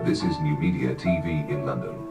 This is New Media TV in London.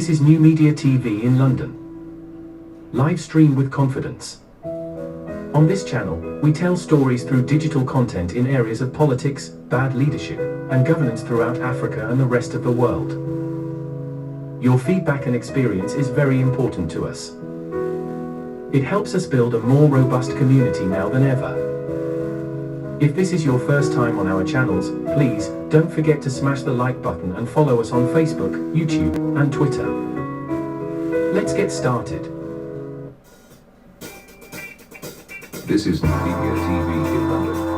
This is New Media TV in London. Live stream with confidence. On this channel, we tell stories through digital content in areas of politics, bad leadership, and governance throughout Africa and the rest of the world. Your feedback and experience is very important to us. It helps us build a more robust community now than ever. If this is your first time on our channels, please don't forget to smash the like button and follow us on Facebook, YouTube, and Twitter. Let's get started. This is New Media TV in London.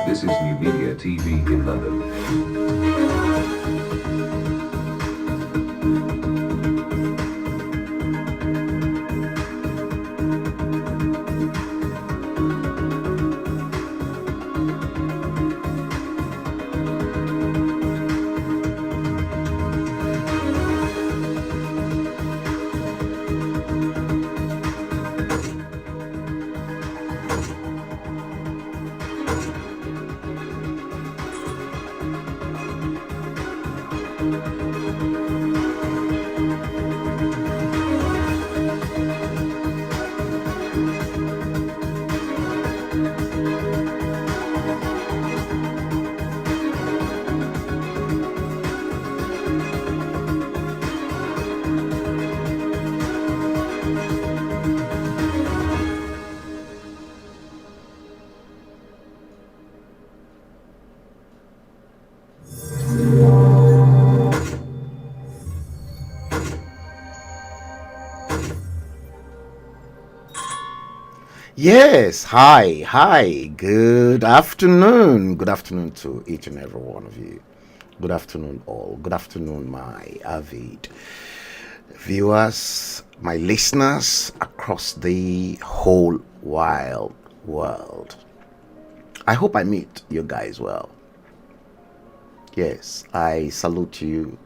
This is New Media TV in London. Yes, hi, good afternoon. Good afternoon to each and every one of you. Good afternoon, all. Good afternoon, my avid viewers, my listeners across the whole wild world. I hope I meet you guys well. Yes, I salute you.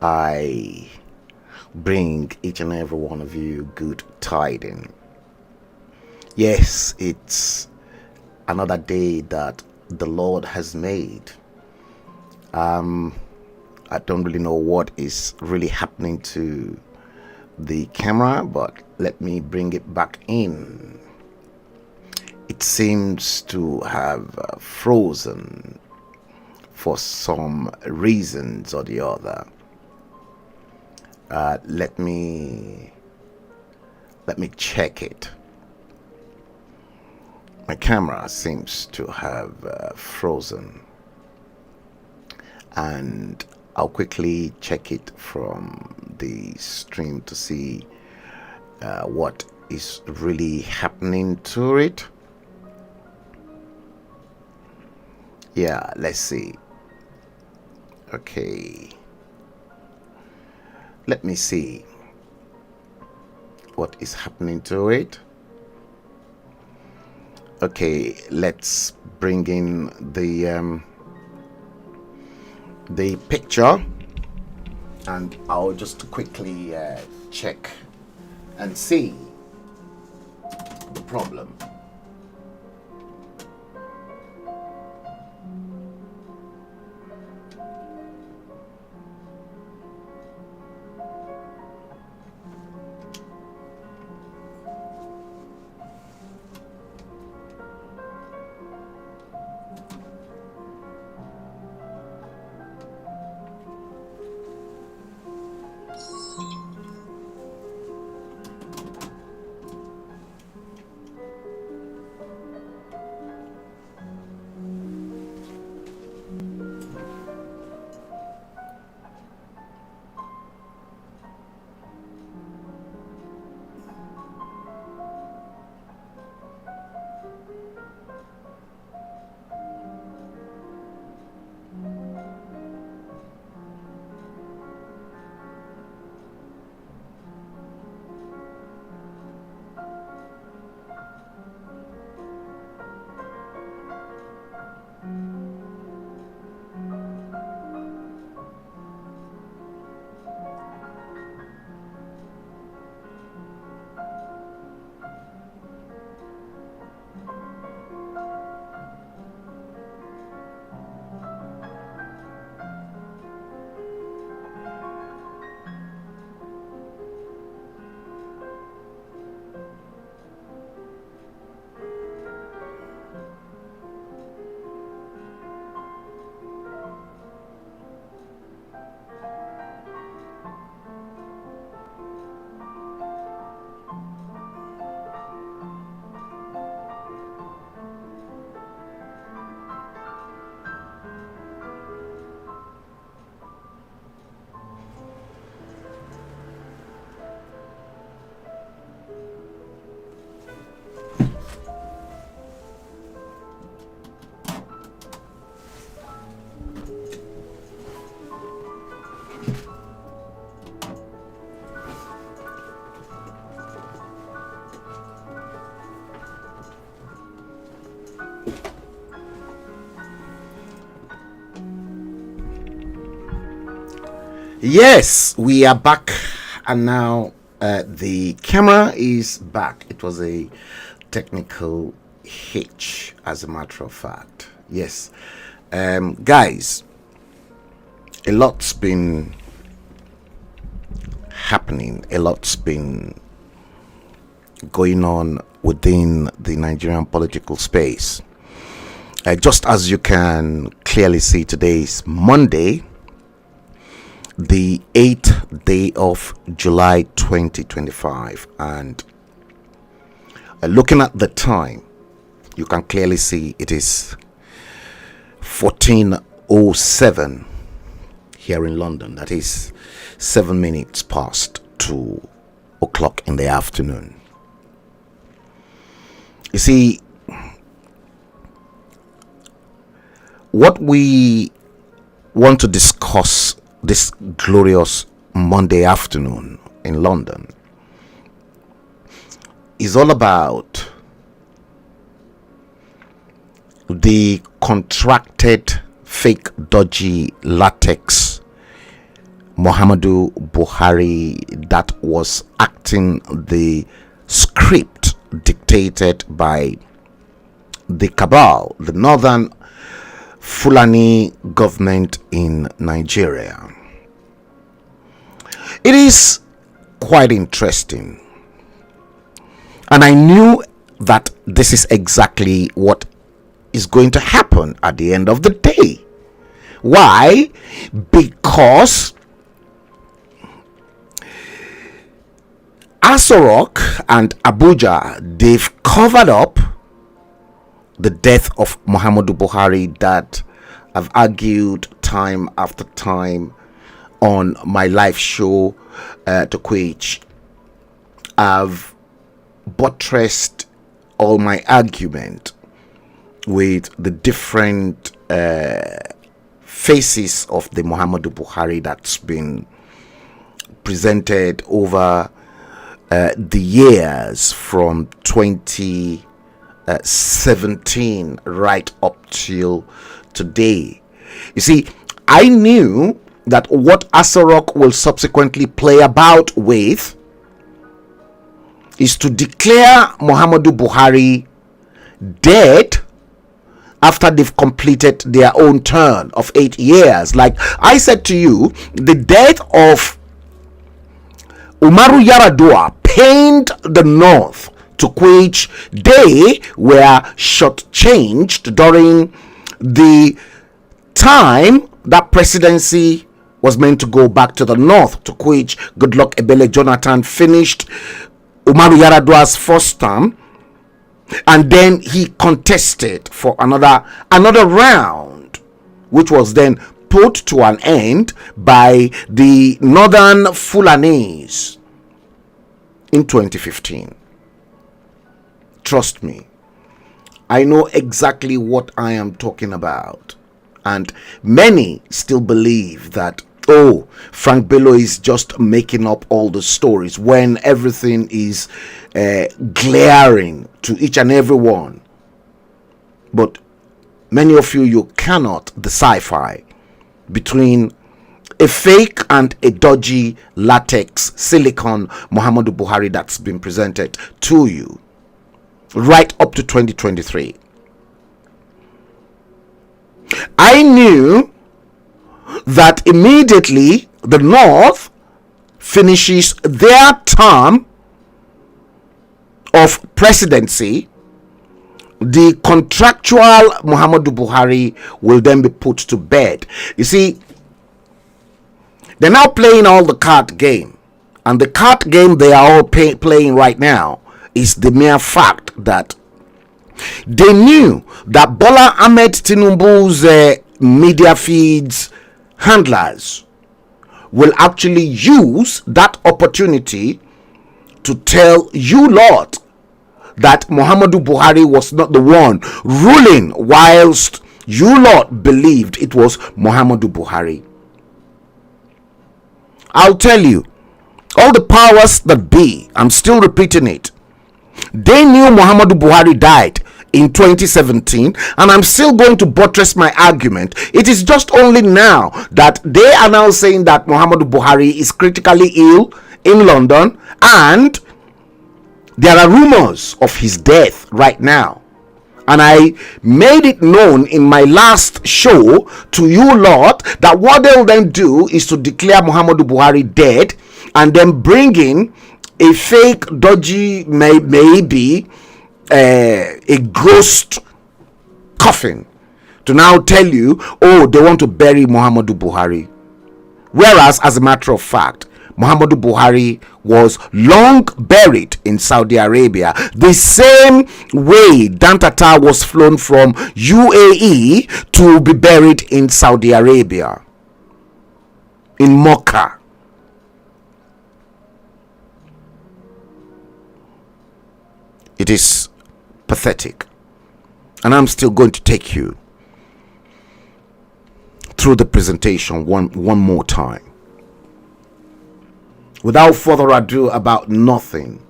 I bring each and every one of you good tidings. Yes, it's another day that the Lord has made. I don't really know what is really happening to the camera, but let me bring it back in. It seems to have frozen for some reasons or the other. Let me check it. My camera seems to have frozen, and I'll quickly check it from the stream to see what is really happening to it. Yeah, let's see. Okay, let me see what is happening to it. Okay, let's bring in the picture, and I'll just quickly check and see the problem. Yes, we are back, and now the camera is back. It was a technical hitch, as a matter of fact. Yes, guys, A lot's been happening, a lot's been going on within the Nigerian political space. Just as you can clearly see, today is Monday, the 8th day of July 2025, and looking at the time, you can clearly see it is 14:07 here in London. That is 7 minutes past 2 o'clock in the afternoon. You see, what we want to discuss this glorious Monday afternoon in London is all about the contracted, fake, dodgy latex Muhammadu Buhari that was acting the script dictated by the cabal, the northern Fulani government in Nigeria. It is quite interesting, and I knew that this is exactly what is going to happen at the end of the day. Why? Because Asorok and Abuja, they've covered up the death of Muhammadu Buhari that I've argued time after time on my live show to which I've buttressed all my argument with the different faces of the Muhammadu Buhari that's been presented over the years from 2017 right up till today. You see, I knew that what Asorok will subsequently play about with is to declare Muhammadu Buhari dead after they've completed their own term of 8 years. Like I said to you, the death of Umaru Yar'Adua pained the North, to which they were shortchanged during the time that presidency was meant to go back to the North, to which Goodluck Ebele Jonathan finished Umaru Yar'Adua's first term, and then he contested for another round, which was then put to an end by the northern Fulanis in 2015. Trust me, I know exactly what I am talking about, and many still believe that, oh, Frank Bello is just making up all the stories, when everything is glaring to each and every one. But many of you cannot decipher between a fake and a dodgy latex silicon Muhammadu Buhari that's been presented to you right up to 2023. I knew that immediately the North finishes their term of presidency, the contractual Muhammadu Buhari will then be put to bed. You see, they're now playing all the card game, and the card game they are all playing right now is the mere fact that they knew that Bola Ahmed Tinubu's media feeds handlers will actually use that opportunity to tell you lot that Muhammadu Buhari was not the one ruling, whilst you lot believed it was Muhammadu Buhari. I'll tell you, all the powers that be, I'm still repeating it, they knew Muhammadu Buhari died in 2017, and I'm still going to buttress my argument. It is just only now that they are now saying that Muhammadu Buhari is critically ill in London, and there are rumors of his death right now. And I made it known in my last show to you lot that what they'll then do is to declare Muhammadu Buhari dead and then bring in a fake, dodgy, maybe a ghost coffin to now tell you, oh, they want to bury Muhammadu Buhari. Whereas, as a matter of fact, Muhammadu Buhari was long buried in Saudi Arabia, the same way Dantata was flown from UAE to be buried in Saudi Arabia, in Mecca. It is pathetic. And I'm still going to take you through the presentation one more time. Without further ado about nothing,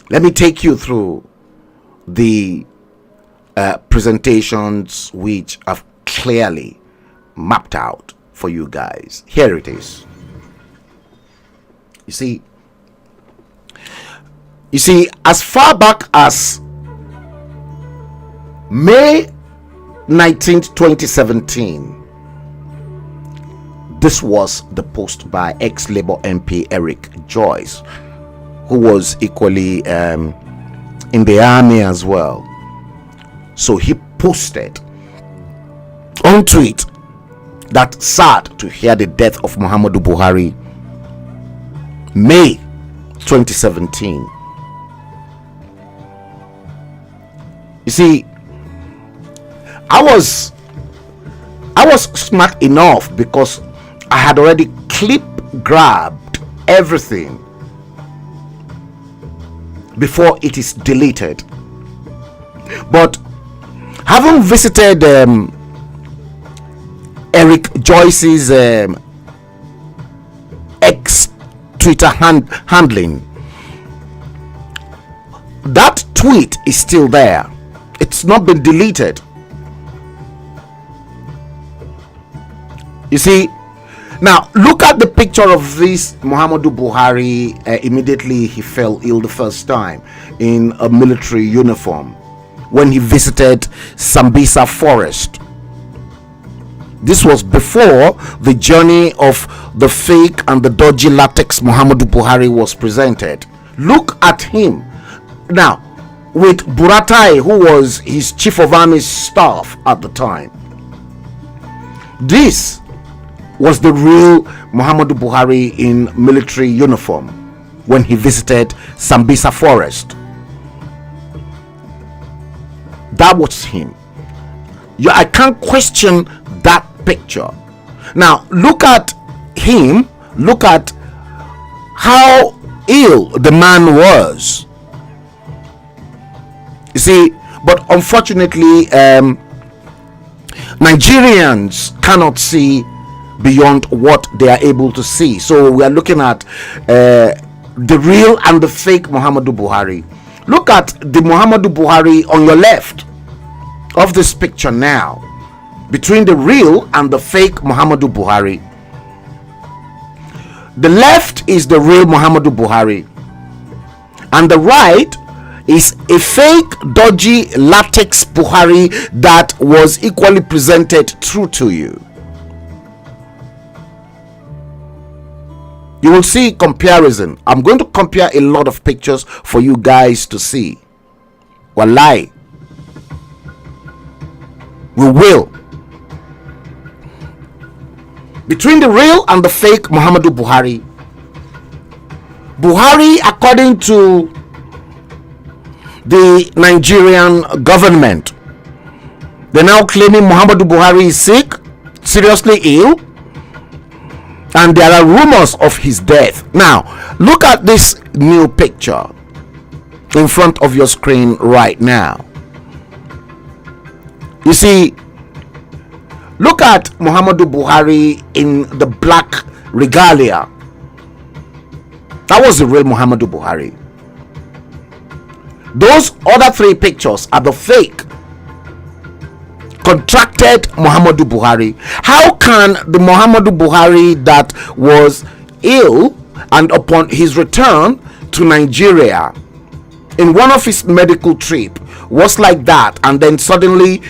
let me take you through the presentations which I've clearly mapped out for you guys. Here it is. You see, as far back as May 19th, 2017, this was the post by ex-Labour MP Eric Joyce, who was equally in the army as well. So he posted onto it that sad to hear the death of Muhammadu Buhari, May 2017. You see, I was smart enough because I had already grabbed everything before it is deleted. But having visited Eric Joyce's ex Twitter handling, that tweet is still there. It's not been deleted. You see, now look at the picture of this Muhammadu Buhari immediately he fell ill the first time in a military uniform when he visited Sambisa Forest. This was before the journey of the fake and the dodgy latex Muhammadu Buhari was presented. Look at him now with Buratai, who was his chief of army staff at the time. This was the real Muhammadu Buhari in military uniform when he visited Sambisa Forest. That was him. I can't question that picture. Now look at him, look at how ill the man was. You see, but unfortunately Nigerians cannot see beyond what they are able to see. So we are looking at the real and the fake Muhammadu Buhari. Look at the Muhammadu Buhari on your left of this picture now, between the real and the fake Muhammadu Buhari. The left is the real Muhammadu Buhari, and the right is a fake dodgy latex Buhari that was equally presented through to you. You will see comparison. I'm going to compare a lot of pictures for you guys to see. Wallahi, we will. Between the real and the fake Muhammadu Buhari. Buhari, according to the Nigerian government, they're now claiming Muhammadu Buhari is sick, seriously ill, and there are rumors of his death. Now look at this new picture in front of your screen right now. You see, look at Muhammadu Buhari in the black regalia. That was the real Muhammadu Buhari. Those other three pictures are the fake, contracted Muhammadu Buhari. How can the Muhammadu Buhari that was ill and upon his return to Nigeria in one of his medical trip was like that, and then suddenly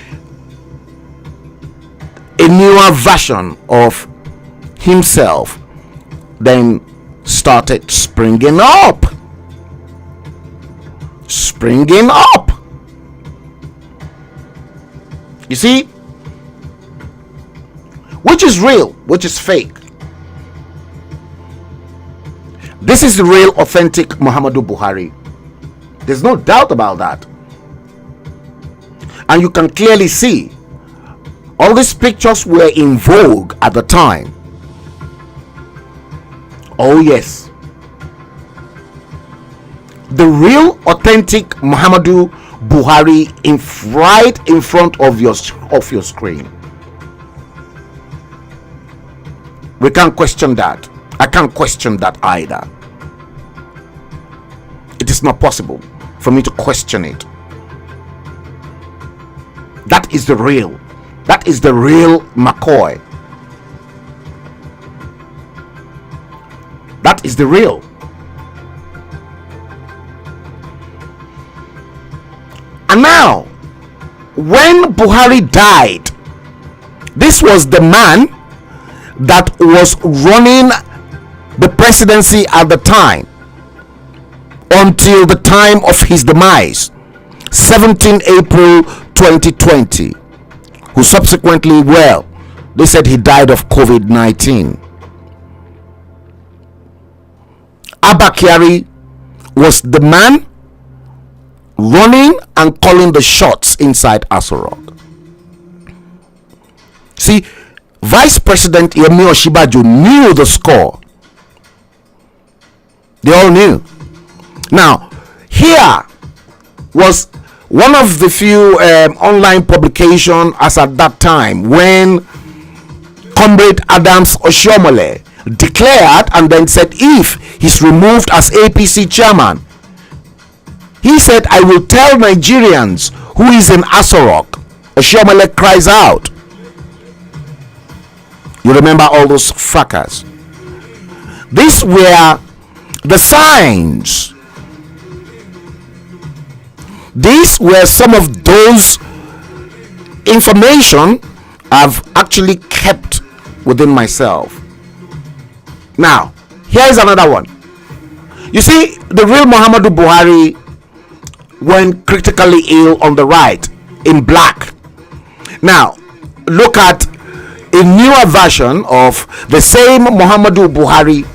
a newer version of himself then started springing up. You see, which is real, which is fake? This is the real, authentic Muhammadu Buhari. There's no doubt about that. And you can clearly see all these pictures were in vogue at the time. Oh yes, the real, authentic Muhammadu Buhari right in front of your screen. We can't question that. I can't question that either. It is not possible for me to question it. That is the real. That is the real McCoy. That is the real. And now, when Buhari died, this was the man that was running the presidency at the time until the time of his demise, 17 April 2020, who subsequently, well, they said he died of COVID-19. Abba Kyari was the man running and calling the shots inside Aso Rock. See, Vice President Yemi Osinbajo knew the score. They all knew. Now, here was one of the few online publications as at that time when Comrade Adams Oshiomhole declared and then said if he's removed as APC chairman, he said, I will tell Nigerians who is in Aso Rock. Oshiomhole cries out. You remember all those fracas? These were the signs. These were some of those information I've actually kept within myself. Now, here's another one. You see, the real Muhammadu Buhari went critically ill on the right in black. Now, look at a newer version of the same Muhammadu Buhari,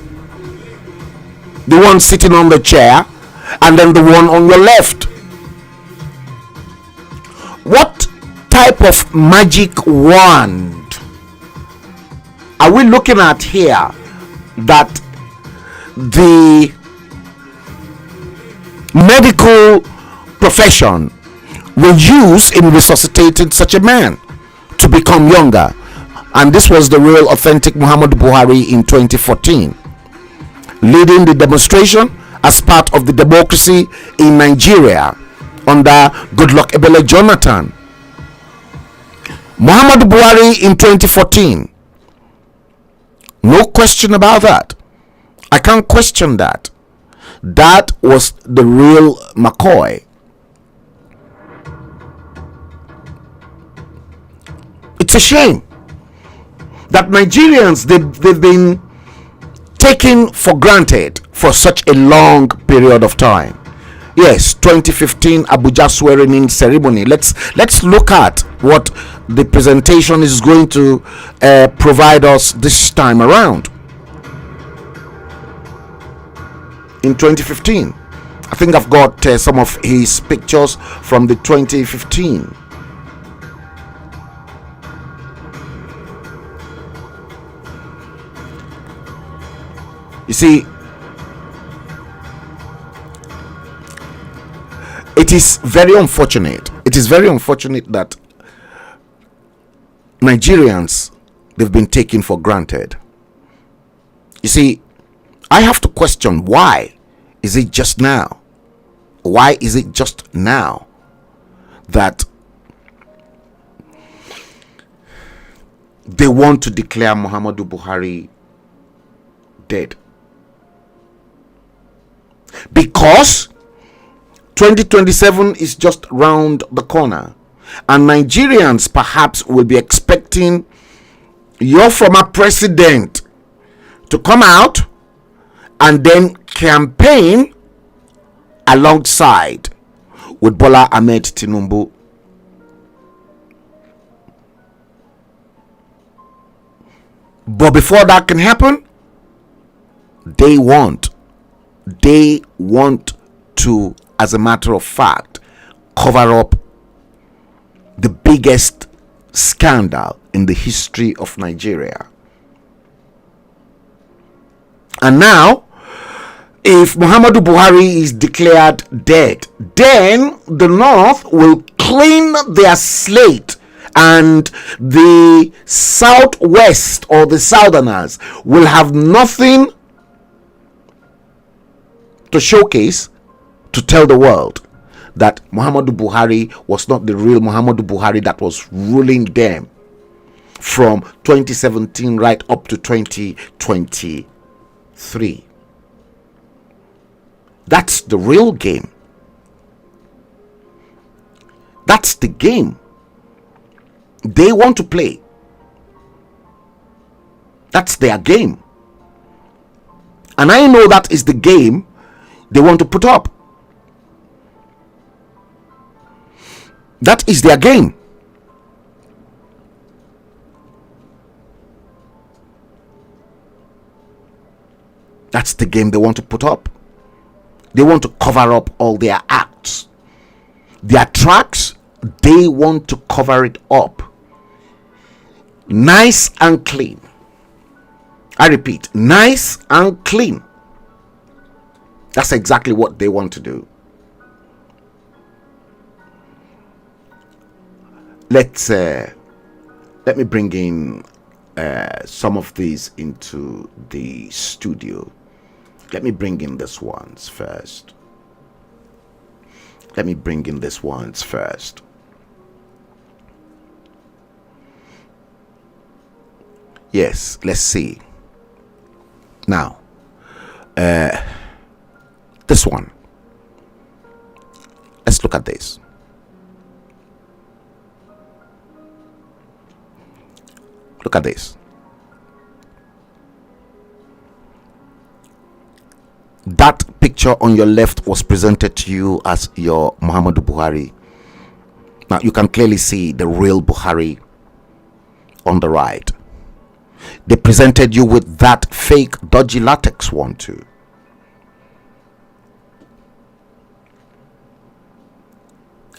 the one sitting on the chair, and then the one on your left. What type of magic wand are we looking at here that the medical profession will use in resuscitating such a man to become younger? And this was the real, authentic Muhammadu Buhari in 2014, leading the demonstration as part of the democracy in Nigeria under Goodluck Ebele Jonathan. Muhammadu Buhari in 2014, no question about that. I can't question that. That was the real McCoy. It's a shame that Nigerians, they've been taken for granted for such a long period of time. Yes, 2015 Abuja swearing in ceremony. Let's look at what the presentation is going to provide us this time around. In 2015, I think I've got some of his pictures from the 2015. You see, it is very unfortunate. It is very unfortunate that Nigerians, they've been taken for granted. You see, I have to question, why is it just now? Why is it just now that they want to declare Muhammadu Buhari dead? Because 2027 is just round the corner, and Nigerians perhaps will be expecting your former president to come out and then campaign alongside with Bola Ahmed Tinubu. But before that can happen, they want to, as a matter of fact, cover up the biggest scandal in the history of Nigeria. And now, if Muhammadu Buhari is declared dead, then the North will clean their slate, and the Southwest, or the Southerners, will have nothing to showcase to tell the world that Muhammadu Buhari was not the real Muhammadu Buhari that was ruling them from 2017 right up to 2023. That's the real game. That's the game they want to play. That's their game. And I know that is the game they want to put up. That is their game. That's the game they want to put up. They want to cover up all their acts. Their tracks, they want to cover it up. Nice and clean. I repeat, nice and clean. That's exactly what they want to do. Let me bring in some of these into the studio. Let me bring in this ones first. Yes, let's see. Now, this one. Let's look at this. Look at this. That picture on your left was presented to you as your Muhammadu Buhari. Now you can clearly see the real Buhari on the right. They presented you with that fake dodgy latex one too.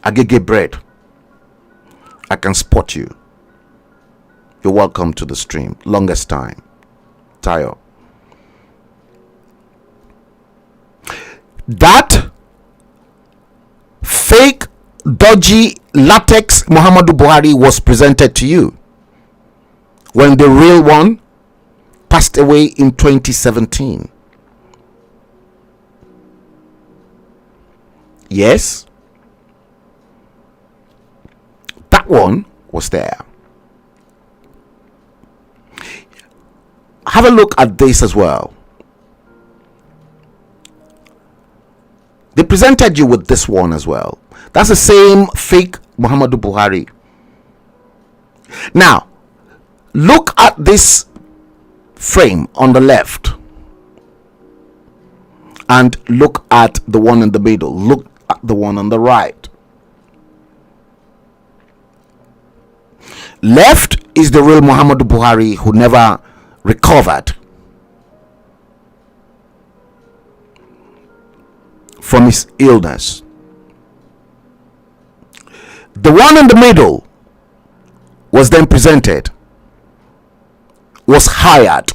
Agege bread. I can spot you. You're welcome to the stream. Longest time. Tayo. That fake dodgy latex Muhammadu Buhari was presented to you when the real one passed away in 2017. Yes, that one was there. Have a look at this as well. They presented you with this one as well. That's the same fake Muhammadu Buhari. Now, look at this frame on the left and look at the one in the middle. Look at the one on the right. Left is the real Muhammadu Buhari who never recovered from his illness. The one in the middle was then presented, was hired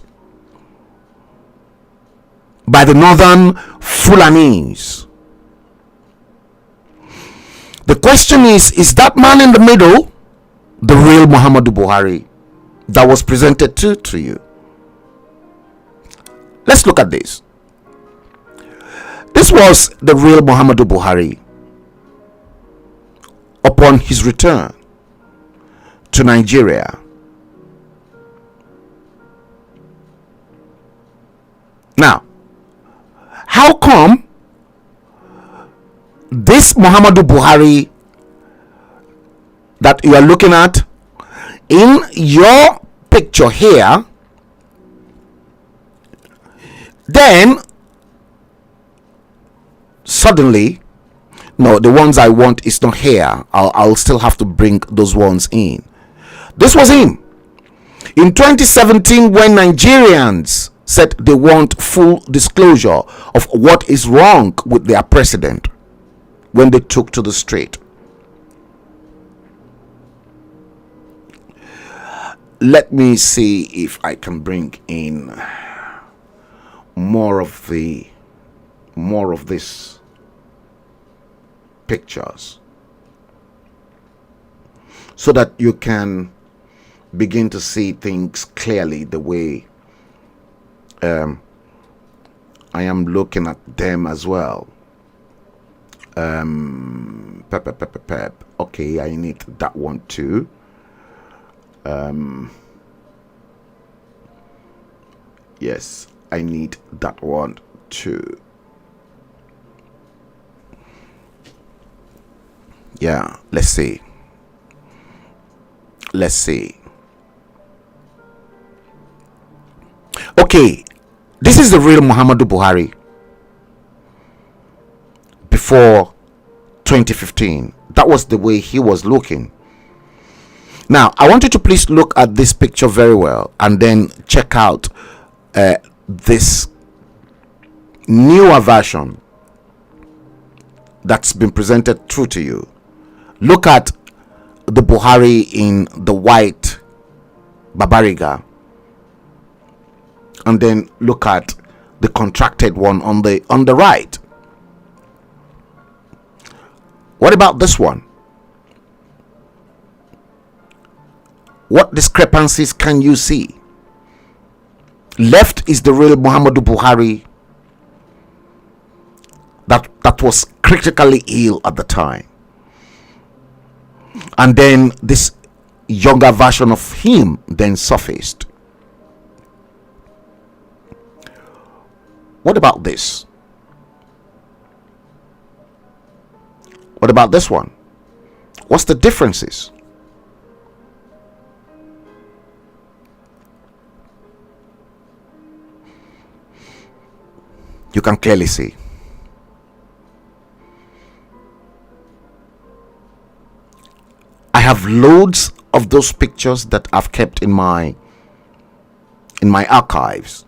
by the northern Fulanis. The question is that man in the middle the real Muhammadu Buhari that was presented to you? Let's look at this. This was the real Muhammadu Buhari upon his return to Nigeria. Now, how come this this Muhammadu Buhari that you are looking at in your picture here, then suddenly, no, the ones I want is not here. I'll still have to bring those ones in. This was him in 2017 when Nigerians said they want full disclosure of what is wrong with their president when they took to the street. Let me see if I can bring in more of this pictures so that you can begin to see things clearly the way I am looking at them as well. Okay, I need that one too. Yes, I need that one too. Yeah, let's see. Okay, this is the real Muhammadu Buhari before 2015. That was the way he was looking. Now, I want you to please look at this picture very well and then check out this newer version that's been presented through to you. Look at the Buhari in the white Babariga, and then look at the contracted one on the right. What about this one? What discrepancies can you see? Left is the real Muhammadu Buhari that was critically ill at the time, and then this younger version of him then surfaced. What about this? What about this one? What's the differences? You can clearly see. I have loads of those pictures that I've kept in my archives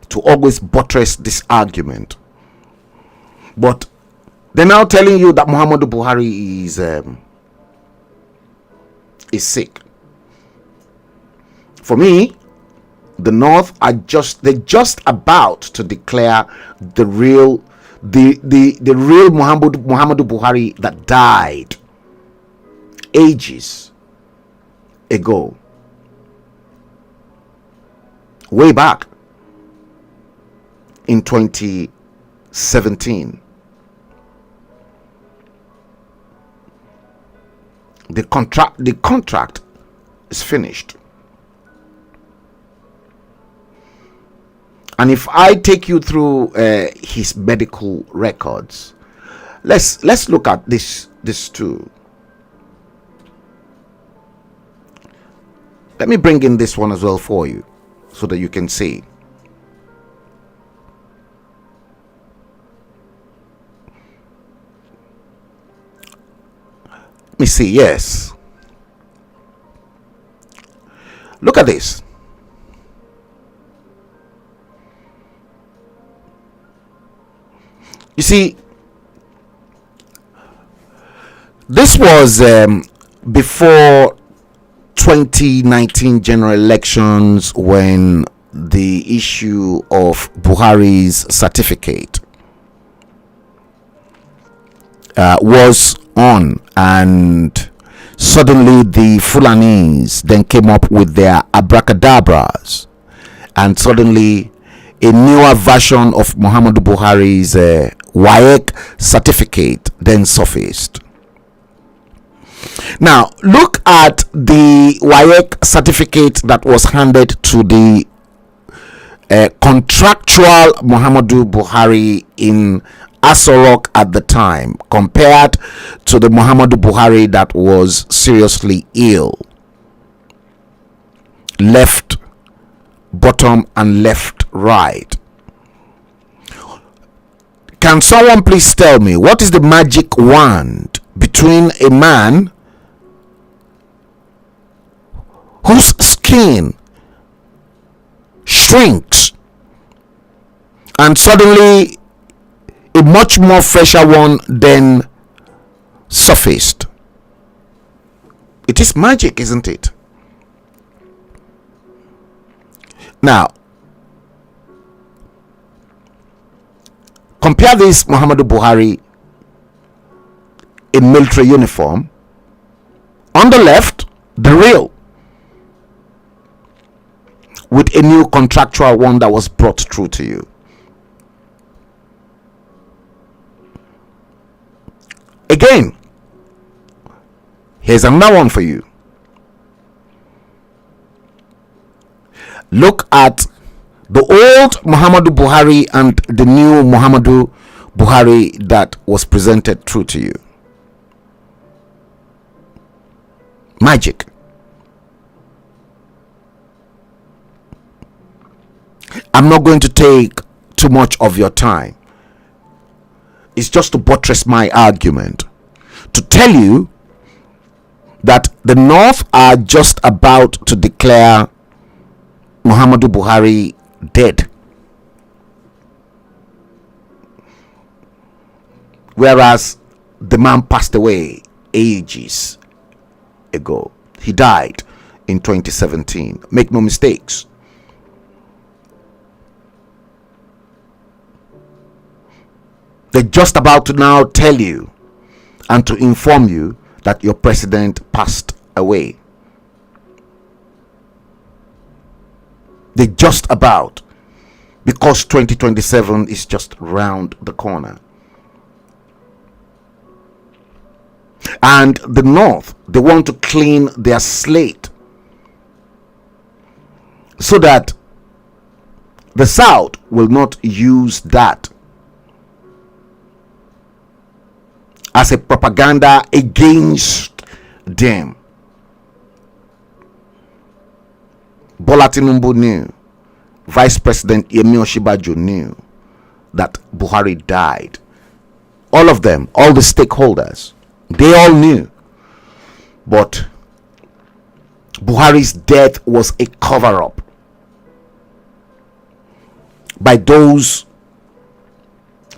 to always buttress this argument. But they're now telling you that Muhammadu Buhari is sick. For me, the North they're just about to declare the real Muhammadu Buhari that died ages ago, way back in 2017. The contract is finished. And if I take you through his medical records, let's look at this too. Let me bring in this one as well for you so that you can see. Let me see. Yes. Look at this. You see, this was before 2019 general elections, when the issue of Buhari's certificate was on, and suddenly the Fulanis then came up with their abracadabras, and suddenly a newer version of Muhammadu Buhari's WAEC certificate then surfaced. Now look at the WAEC certificate that was handed to the contractual Muhammadu Buhari in Aso Rock at the time, compared to the Muhammadu Buhari that was seriously ill. Left bottom and left right. Can someone please tell me what is the magic wand between a man whose skin shrinks and suddenly a much more fresher one then surfaced? It is magic, isn't it? Now, compare this Muhammadu Buhari in military uniform. On the left, the real, with a new contractual one that was brought through to you. Again, here's another one for you. Look at the old Muhammadu Buhari and the new Muhammadu Buhari that was presented through to you. Magic. I'm not going to take too much of your time. It's just to buttress my argument, to tell you that the North are just about to declare Muhammadu Buhari dead, whereas the man passed away ages ago. He died in 2017. Make no mistakes. They're just about to now tell you and to inform you that your president passed away. They're just about, because 2027 is just round the corner. And the North, they want to clean their slate so that the South will not use that as a propaganda against them. Bola Tinubu knew, Vice President Yemi Osinbajo knew that Buhari died. All of them, all the stakeholders, they all knew. But Buhari's death was a cover-up by those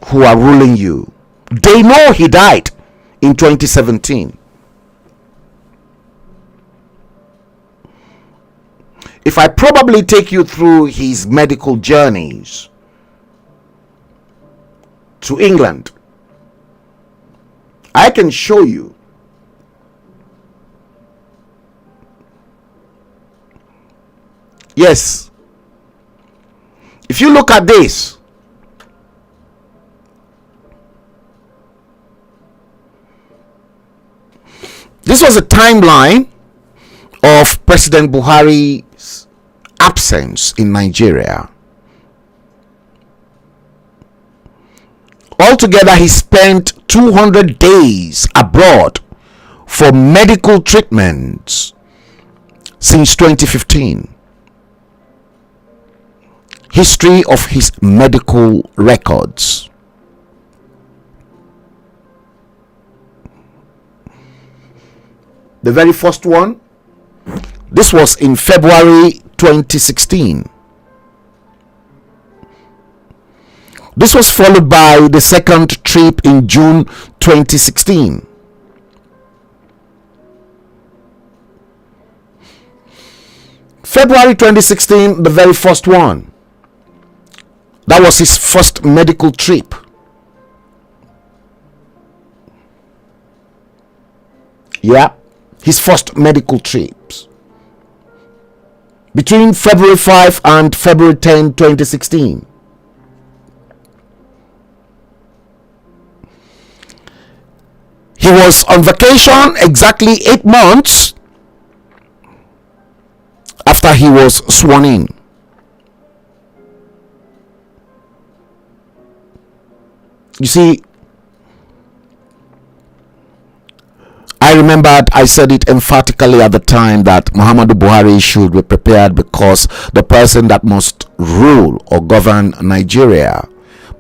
who are ruling you. They know he died in 2017. If I probably take you through his medical journeys to England, I can show you yes, if you look at this, this was a timeline of President Buhari's absence in Nigeria. Altogether, he spent 200 days abroad for medical treatments since 2015. History of his medical records. The very first one, this was in February 2016. This was followed by the second trip in June 2016. February 2016, the very first one. That was his first medical trip. Yeah, his first medical trips. Between February 5 and February 10, 2016. He was on vacation exactly 8 months after he was sworn in. You see, I remembered I said it emphatically at the time that Muhammadu Buhari should be prepared, because the person that must rule or govern Nigeria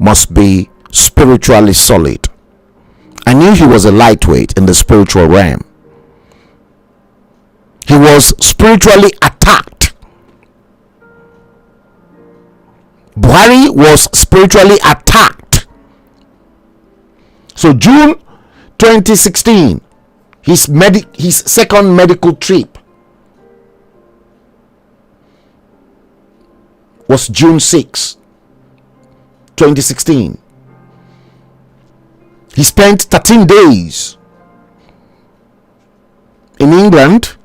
must be spiritually solid. I knew he was a lightweight in the spiritual realm. He was spiritually attacked. Buhari was spiritually attacked. So June 2016, his second medical trip was June 6, 2016. He spent 13 days in England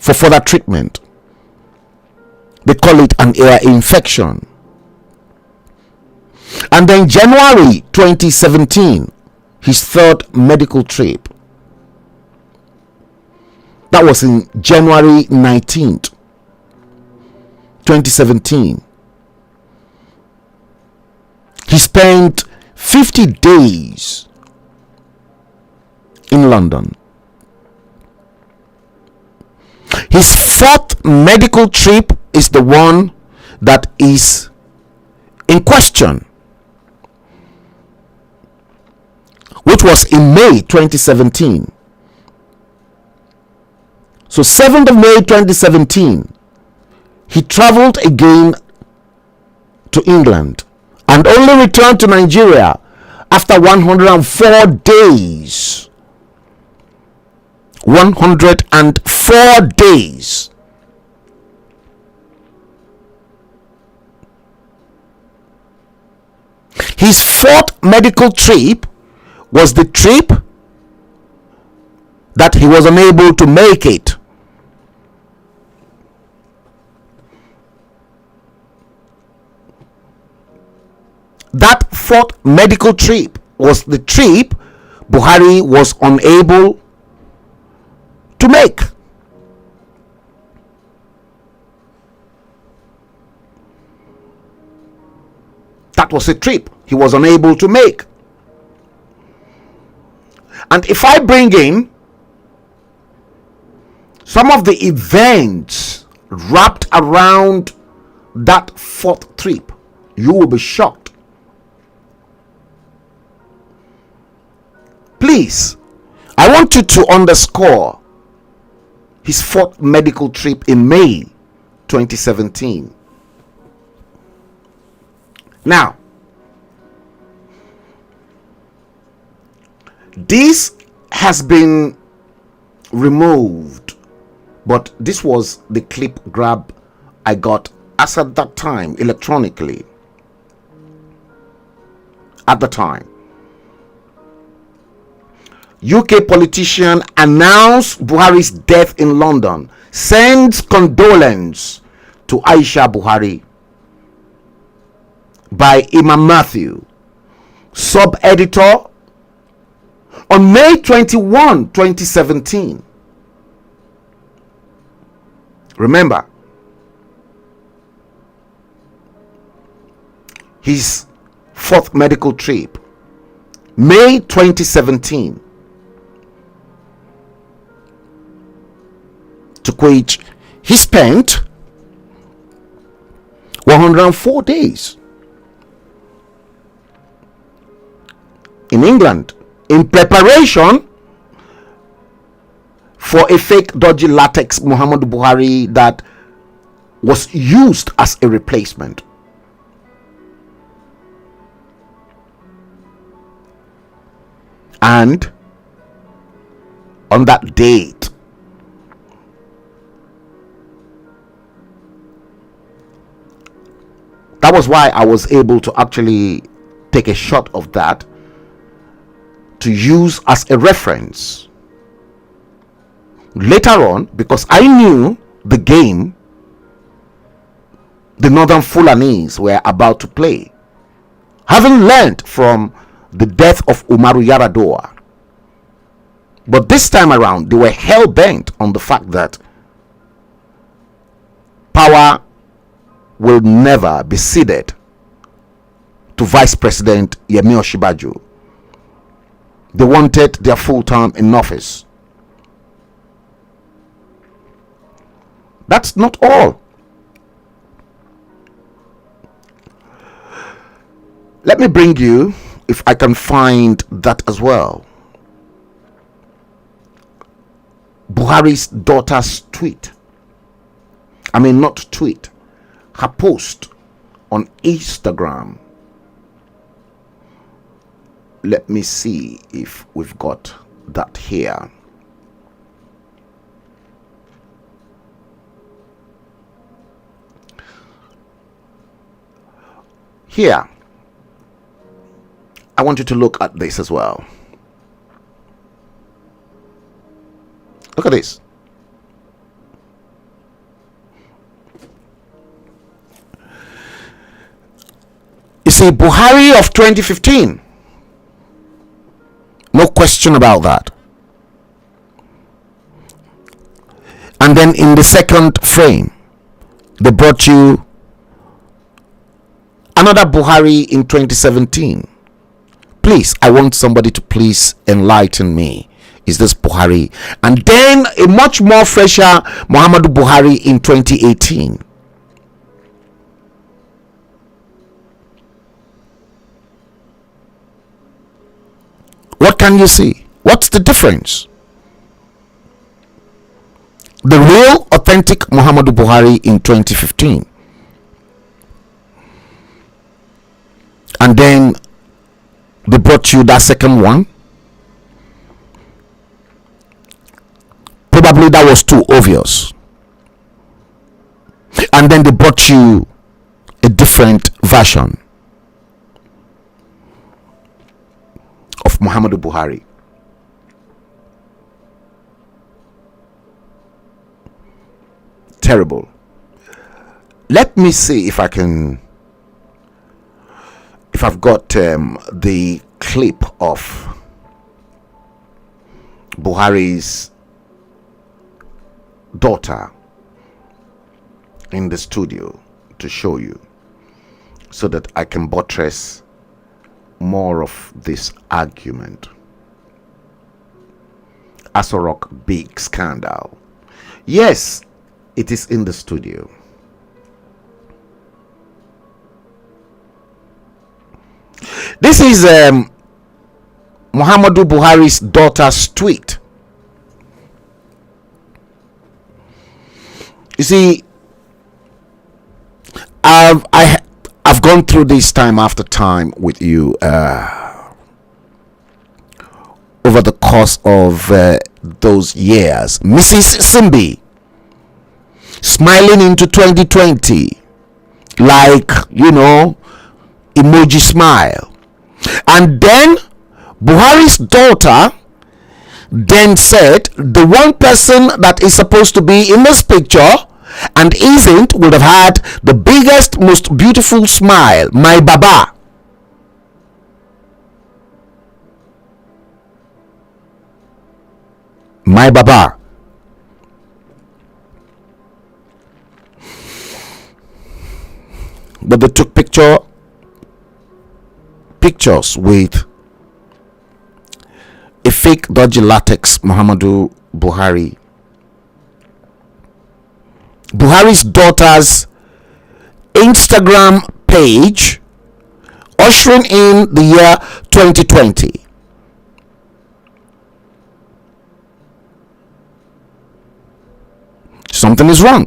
for further treatment. They call it an ear infection. And then January 2017, his third medical trip. That was in January 19th, 2017. He spent 50 days in London. His fourth medical trip is the one that is in question, which was in May 2017. So 7th of May 2017, he traveled again to England and only returned to Nigeria after 104 days. 104 days. His fourth medical trip was the trip that he was unable to make it. That fourth medical trip was the trip Buhari was unable to make. That was a trip he was unable to make. And if I bring in some of the events wrapped around that fourth trip, you will be shocked. Please, I want you to underscore his fourth medical trip in May 2017. Now, this has been removed, but this was the clip grab I got as at that time electronically. At the time, UK politician announced Buhari's death in London, sends condolence to Aisha Buhari by Imam Matthew, sub-editor, on May 21, 2017. Remember, his fourth medical trip, May 2017, to which he spent 104 days in England in preparation for a fake dodgy latex Muhammadu Buhari that was used as a replacement. And on that date, that was why I was able to actually take a shot of that to use as a reference later on, because I knew the game the Northern Fulanis were about to play, having learned from the death of Umaru Yar'Adua. But this time around, they were hell-bent on the fact that power will never be ceded to Vice President Yemi Osinbajo. They wanted their full term in office. That's not all. Let me bring you, if I can find that as well, Buhari's daughter's tweet. I mean, not tweet, her post on Instagram. Let me see if we've got that here. Here, I want you to look at this as well. Look at this. You see, Buhari of 2015. No question about that. And then in the second frame, they brought you another Buhari in 2017. Please, I want somebody to please enlighten me. Is this Buhari? And then a much more fresher Muhammadu Buhari in 2018. What can you see? What's the difference? The real authentic Muhammadu Buhari in 2015. And then they brought you that second one. Probably that was too obvious. And then they brought you a different version of Muhammadu Buhari. Terrible. Let me see if I can, if I've got the clip of Buhari's daughter in the studio to show you, so that I can buttress more of this argument. Aso Rock big scandal. Yes, it is in the studio. This is Muhammadu Buhari's daughter's tweet. You see, I've gone through this time after time with you over the course of those years. Mrs. Simbi smiling into 2020 like, you know, emoji smile. And then Buhari's daughter then said the one person that is supposed to be in this picture and isn't would have had the biggest, most beautiful smile. My baba. My baba. But they took pictures with a fake dodgy latex Muhammadu Buhari. Buhari's daughter's Instagram page ushering in the year 2020. Something is wrong.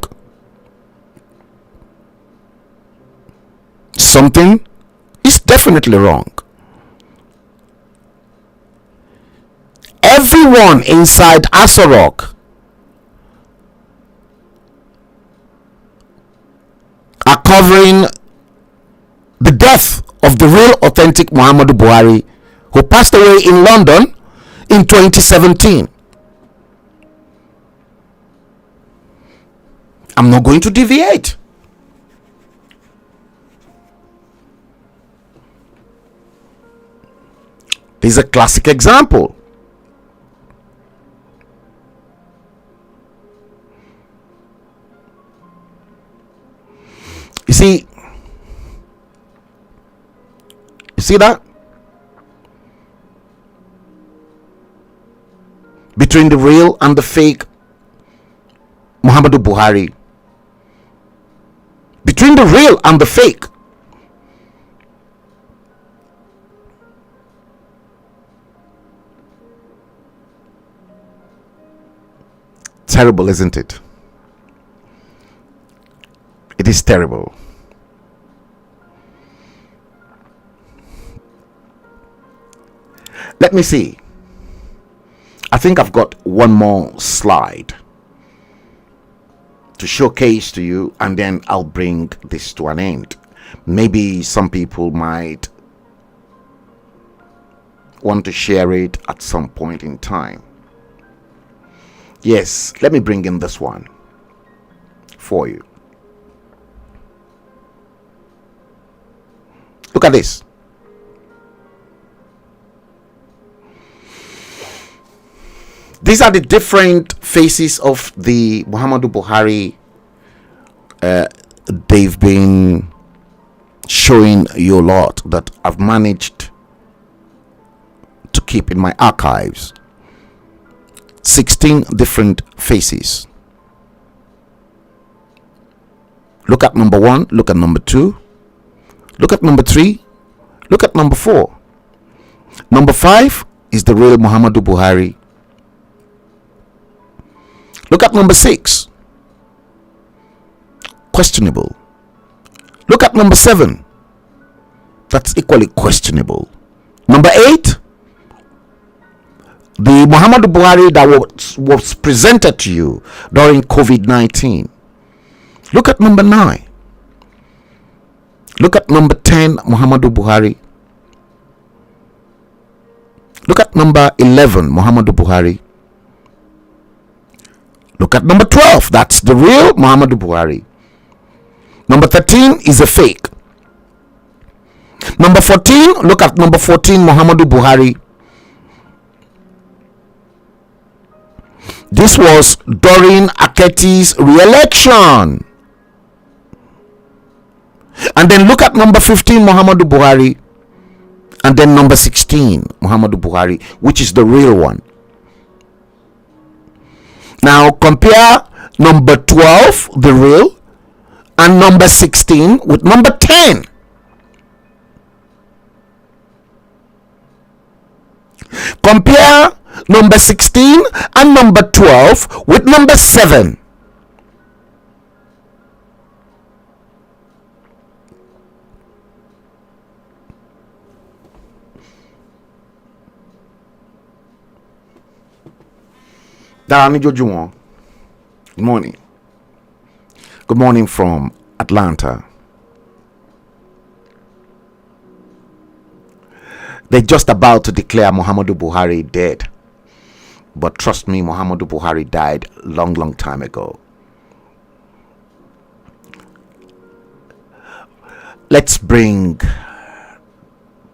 Something is definitely wrong. Everyone inside Aso Rock are covering the death of the real authentic Muhammadu Buhari, who passed away in London in 2017. I'm not going to deviate. This is a classic example. You see, see that? Between the real and the fake Muhammadu Buhari. Between the real and the fake. Terrible, isn't it? It is terrible. Let me see. I think I've got one more slide to showcase to you, and then I'll bring this to an end. Maybe some people might want to share it at some point in time. Yes, let me bring in this one for you. Look at this. These are the different faces of the Muhammadu Buhari they've been showing you a lot that I've managed to keep in my archives. 16 different faces. Look at number 1, look at number 2, look at number 3, look at number 4. Number 5 is the real Muhammadu Buhari. Look at number 6. Questionable. Look at number 7. That's equally questionable. Number 8. The Muhammadu Buhari that was presented to you during COVID-19. Look at number 9. Look at number 10, Muhammadu Buhari. Look at number 11, Muhammadu Buhari. Look at number 12. That's the real Muhammadu Buhari. Number 13 is a fake. Number 14, look at number 14, Muhammadu Buhari. This was during Aketi's re-election. And then look at number 15, Muhammadu Buhari. And then number 16, Muhammadu Buhari, which is the real one. Now compare number 12, the real, and number 16 with number 10. Compare number 16 and number 12 with number 7. Good morning. Good morning from Atlanta. They're just about to declare Muhammadu Buhari dead. But trust me, Muhammadu Buhari died long time ago. Let's bring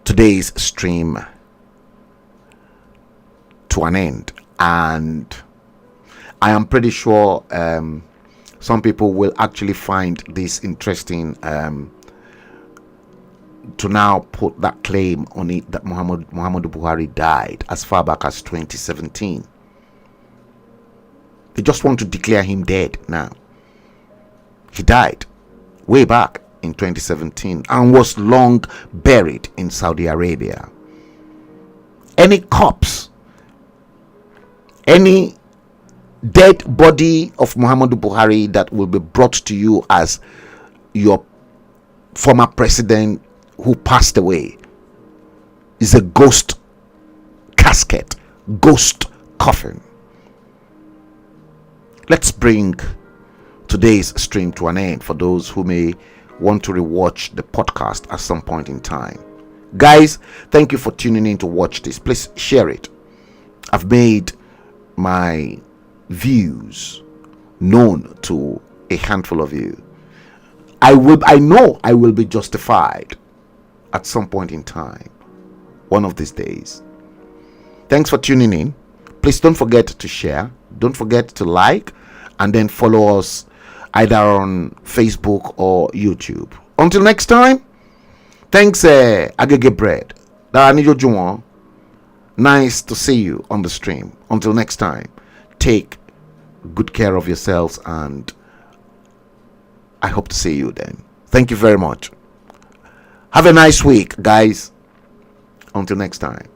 today's stream to an end. And I am pretty sure some people will actually find this interesting to now put that claim on it that Muhammadu Buhari died as far back as 2017. They just want to declare him dead now. He died way back in 2017 and was long buried in Saudi Arabia. Any corpse, any dead body of Muhammadu Buhari that will be brought to you as your former president who passed away is a ghost casket, ghost coffin. Let's bring today's stream to an end for those who may want to rewatch the podcast at some point in time. Guys, thank you for tuning in to watch this. Please share it. I've made my views known to a handful of you. I know I will be justified at some point in time, one of these days. Thanks for tuning in. Please don't forget to share, don't forget to like, and then follow us either on Facebook or YouTube. Until next time, Thanks, Agege Bread. Nice to see you on the stream. Until next time, take good care of yourselves, and I hope to see you then. Thank you very much. Have a nice week, guys. Until next time,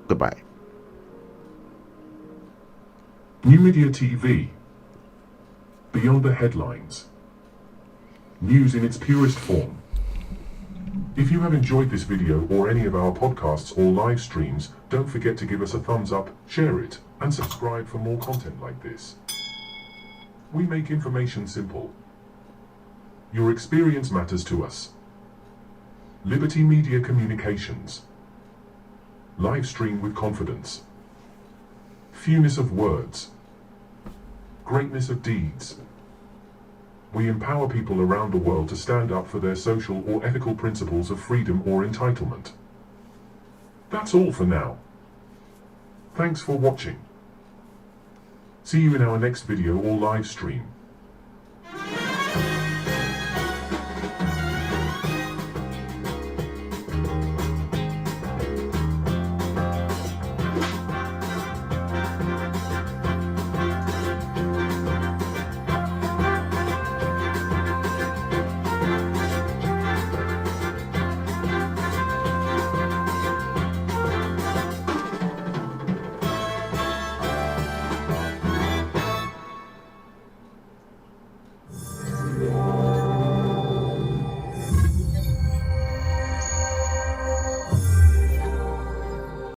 goodbye. New Media TV. Beyond the headlines. News in its purest form. If you have enjoyed this video or any of our podcasts or live streams, don't forget to give us a thumbs up, share it, and subscribe for more content like this. We make information simple. Your experience matters to us. Liberty Media Communications. Live stream with confidence. Fewness of words. Greatness of deeds. We empower people around the world to stand up for their social or ethical principles of freedom or entitlement. That's all for now. Thanks for watching. See you in our next video or live stream.